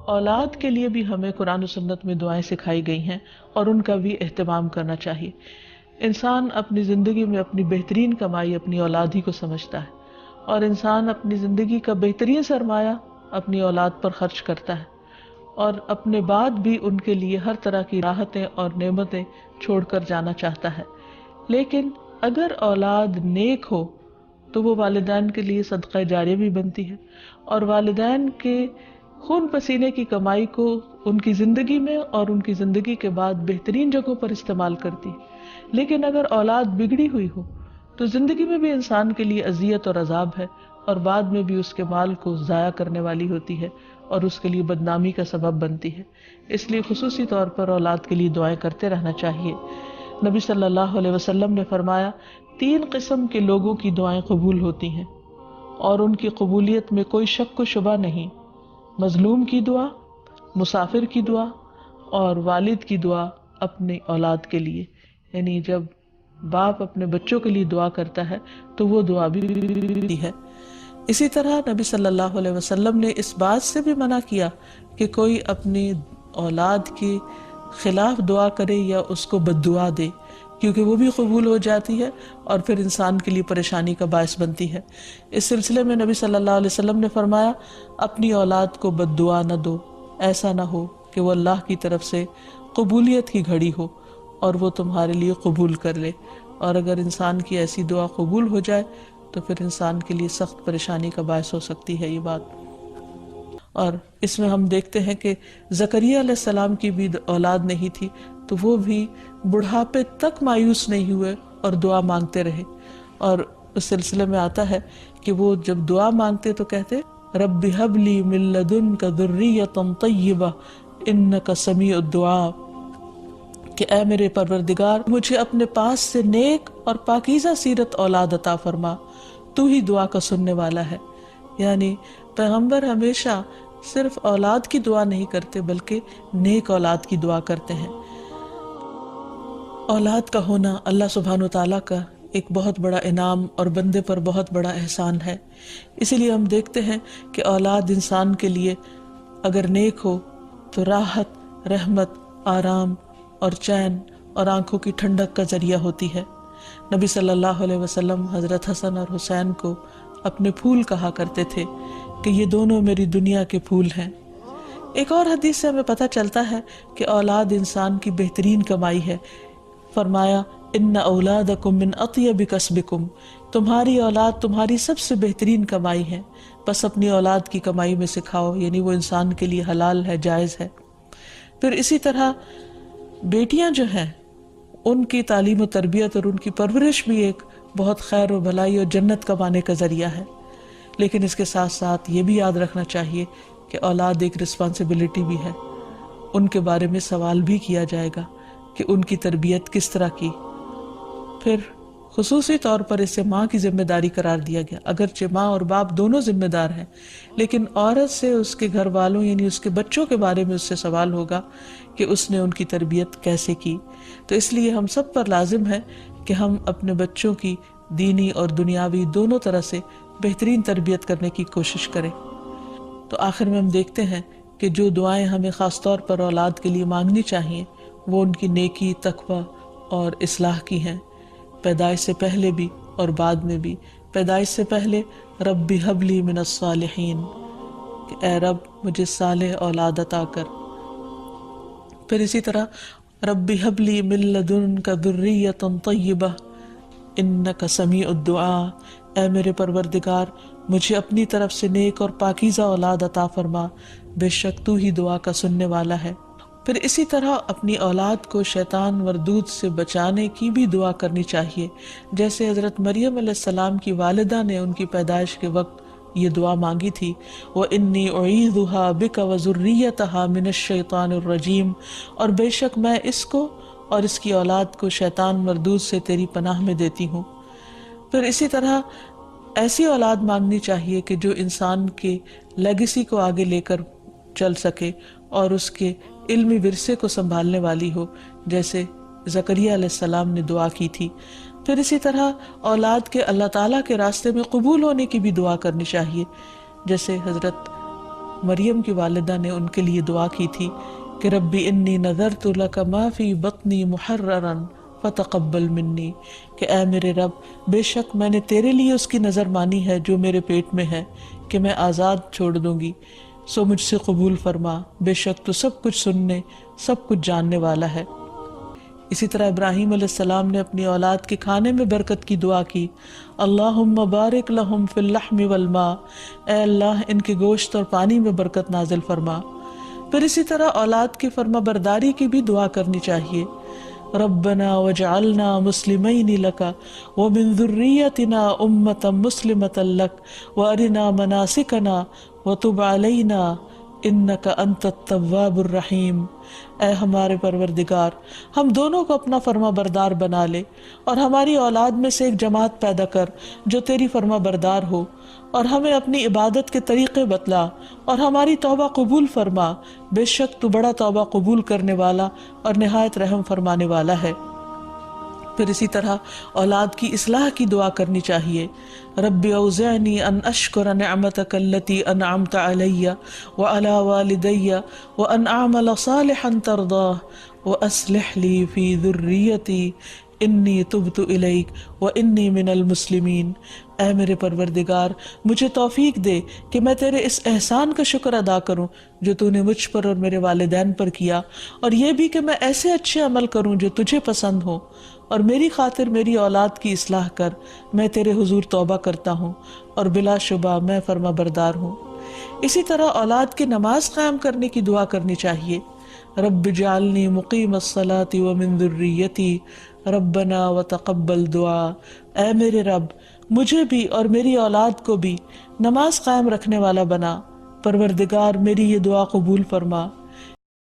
اولاد کے لیے بھی ہمیں قرآن و سنت میں دعائیں سکھائی گئی ہیں اور ان کا بھی اہتمام کرنا چاہیے. انسان اپنی زندگی میں اپنی بہترین کمائی اپنی اولاد ہی کو سمجھتا ہے، اور انسان اپنی زندگی کا بہترین سرمایہ اپنی اولاد پر خرچ کرتا ہے، اور اپنے بعد بھی ان کے لیے ہر طرح کی راحتیں اور نعمتیں چھوڑ کر جانا چاہتا ہے. لیکن اگر اولاد نیک ہو تو وہ والدین کے لیے صدقہ جاریہ بھی بنتی ہے، اور والدین کے خون پسینے کی کمائی کو ان کی زندگی میں اور ان کی زندگی کے بعد بہترین جگہوں پر استعمال کرتی ہے. لیکن اگر اولاد بگڑی ہوئی ہو تو زندگی میں بھی انسان کے لیے اذیت اور عذاب ہے، اور بعد میں بھی اس کے مال کو ضائع کرنے والی ہوتی ہے اور اس کے لیے بدنامی کا سبب بنتی ہے. اس لیے خصوصی طور پر اولاد کے لیے دعائیں کرتے رہنا چاہیے. نبی صلی اللہ علیہ وسلم نے فرمایا 3 قسم کے لوگوں کی دعائیں قبول ہوتی ہیں اور ان کی قبولیت میں کوئی شک و شبہ نہیں: مظلوم کی دعا، مسافر کی دعا، اور والد کی دعا اپنی اولاد کے لیے. یعنی جب باپ اپنے بچوں کے لیے دعا کرتا ہے تو وہ دعا بھی ہے. اسی طرح نبی صلی اللہ علیہ وسلم نے اس بات سے بھی منع کیا کہ کوئی اپنی اولاد کے خلاف دعا کرے یا اس کو بد دعا دے، کیونکہ وہ بھی قبول ہو جاتی ہے اور پھر انسان کے لیے پریشانی کا باعث بنتی ہے. اس سلسلے میں نبی صلی اللہ علیہ وسلم نے فرمایا اپنی اولاد کو بد دعا نہ دو، ایسا نہ ہو کہ وہ اللہ کی طرف سے قبولیت کی گھڑی ہو اور وہ تمہارے لیے قبول کر لے. اور اگر انسان کی ایسی دعا قبول ہو جائے تو پھر انسان کے لیے سخت پریشانی کا باعث ہو سکتی ہے یہ بات. اور اس میں ہم دیکھتے ہیں کہ زکریا علیہ السلام کی بھی اولاد نہیں تھی تو وہ بھی بڑھاپے تک مایوس نہیں ہوئے اور دعا مانگتے رہے. اور اس سلسلے میں آتا ہے کہ وہ جب دعا مانگتے تو کہتے رب ہب لی من لدنک ذریۃ طیبہ انک سمیع الدعاء، کہ اے میرے پروردگار مجھے اپنے پاس سے نیک اور پاکیزہ سیرت اولاد عطا فرما، تو ہی دعا کا سننے والا ہے. یعنی پیغمبر ہمیشہ صرف اولاد کی دعا نہیں کرتے بلکہ نیک اولاد کی دعا کرتے ہیں. اولاد کا ہونا اللہ سبحانہ و تعالیٰ کا ایک بہت بڑا انعام اور بندے پر بہت بڑا احسان ہے. اسی لیے ہم دیکھتے ہیں کہ اولاد انسان کے لیے اگر نیک ہو تو راحت، رحمت، آرام اور چین اور آنکھوں کی ٹھنڈک کا ذریعہ ہوتی ہے. نبی صلی اللہ علیہ وسلم حضرت حسن اور حسین کو اپنے پھول کہا کرتے تھے کہ یہ دونوں میری دنیا کے پھول ہیں. ایک اور حدیث سے ہمیں پتہ چلتا ہے کہ اولاد انسان کی بہترین کمائی ہے. فرمایا ان اولادکم من اطیب کسبکم، تمہاری اولاد تمہاری سب سے بہترین کمائی ہے، بس اپنی اولاد کی کمائی میں سے کھاؤ، یعنی وہ انسان کے لیے حلال ہے، جائز ہے. پھر اسی طرح بیٹیاں جو ہیں ان کی تعلیم و تربیت اور ان کی پرورش بھی ایک بہت خیر و بھلائی اور جنت کمانے کا ذریعہ ہے. لیکن اس کے ساتھ ساتھ یہ بھی یاد رکھنا چاہیے کہ اولاد ایک رسپانسبلٹی بھی ہے. ان کے بارے میں سوال بھی کیا جائے گا کہ ان کی تربیت کس طرح کی. پھر خصوصی طور پر اسے ماں کی ذمہ داری قرار دیا گیا. اگرچہ ماں اور باپ دونوں ذمہ دار ہیں، لیکن عورت سے اس کے گھر والوں یعنی اس کے بچوں کے بارے میں اس سے سوال ہوگا کہ اس نے ان کی تربیت کیسے کی. تو اس لیے ہم سب پر لازم ہے کہ ہم اپنے بچوں کی دینی اور دنیاوی دونوں طرح سے بہترین تربیت کرنے کی کوشش کریں. تو آخر میں ہم دیکھتے ہیں کہ جو دعائیں ہمیں خاص طور پر اولاد کے لیے مانگنی چاہیے وہ ان کی نیکی، تقوی اور اصلاح کی ہیں، پیدائش سے پہلے بھی اور بعد میں بھی. پیدائش سے پہلے رب ہب لی من الصالحین، کہ اے رب مجھے صالح اولاد عطا کر. پھر اسی طرح رب ہب لی من لدنک ذریۃ طیبہ انک سمیع الدعاء، اے میرے پروردگار مجھے اپنی طرف سے نیک اور پاکیزہ اولاد عطا فرما، بے شک تو ہی دعا کا سننے والا ہے. پھر اسی طرح اپنی اولاد کو شیطان مردود سے بچانے کی بھی دعا کرنی چاہیے، جیسے حضرت مریم علیہ السلام کی والدہ نے ان کی پیدائش کے وقت یہ دعا مانگی تھی وَإِنِّي أُعِيذُهَا بِكَ وَذُرِّيَّتَهَا مِنَ الشَّيْطَانِ الرَّجِيمِ، اور بے شک میں اس کو اور اس کی اولاد کو شیطان مردود سے تیری پناہ میں دیتی ہوں. پھر اسی طرح ایسی اولاد مانگنی چاہیے کہ جو انسان کے لیگیسی کو آگے لے کر چل سکے اور اس کے علمی ورثے کو سنبھالنے والی ہو، جیسے زکریا علیہ السلام نے دعا کی تھی. پھر اسی طرح اولاد کے اللہ تعالیٰ کے راستے میں قبول ہونے کی بھی دعا کرنی چاہیے، جیسے حضرت مریم کی والدہ نے ان کے لیے دعا کی تھی کہ ربی انی نذرت لک ما فی بطنی محررا فتقبل منی، کہ اے میرے رب بے شک میں نے تیرے لیے اس کی نظر مانی ہے جو میرے پیٹ میں ہے کہ میں آزاد چھوڑ دوں گی، سو مجھ سے قبول فرما، بے شک تو سب کچھ سننے سب کچھ جاننے والا ہے۔ اسی طرح ابراہیم علیہ السلام نے اپنی اولاد کے کھانے میں برکت کی دعا کی، اللہم بارک لہم فی اللحم والماء، اے اللہ ان کے گوشت اور پانی میں برکت نازل فرما۔ پھر اسی طرح اولاد کی فرما برداری کی بھی دعا کرنی چاہیے، ربنا وجعلنا مسلمین لک ومن ذریتنا امۃ مسلمۃ لک وارنا مناسکنا وتب علینا انک انت التواب الرحیم، اے ہمارے پروردگار ہم دونوں کو اپنا فرما بردار بنا لے اور ہماری اولاد میں سے ایک جماعت پیدا کر جو تیری فرما بردار ہو، اور ہمیں اپنی عبادت کے طریقے بتلا اور ہماری توبہ قبول فرما، بے شک تو بڑا توبہ قبول کرنے والا اور نہایت رحم فرمانے والا ہے۔ پھر اسی طرح اولاد کی اصلاح کی دعا کرنی چاہیے، رب اوزعنی ان اشکر نعمتک التی انعمت علی وعلی والدی وان اعمل صالحا ترضاہ واصلح لی فی ذریتی انی تبت الیک وانی من المسلمین، اے میرے پروردگار مجھے توفیق دے کہ میں تیرے اس احسان کا شکر ادا کروں جو تو نے مجھ پر اور میرے والدین پر کیا، اور یہ بھی کہ میں ایسے اچھے عمل کروں جو تجھے پسند ہو، اور میری خاطر میری اولاد کی اصلاح کر، میں تیرے حضور توبہ کرتا ہوں اور بلا شبہ میں فرما بردار ہوں۔ اسی طرح اولاد کی نماز قائم کرنے کی دعا کرنی چاہیے، رب اجعلنی مقیم الصلاۃ ومن ذریتی ربنا وتقبل دعا، اے میرے رب مجھے بھی اور میری اولاد کو بھی نماز قائم رکھنے والا بنا، پروردگار میری یہ دعا قبول فرما۔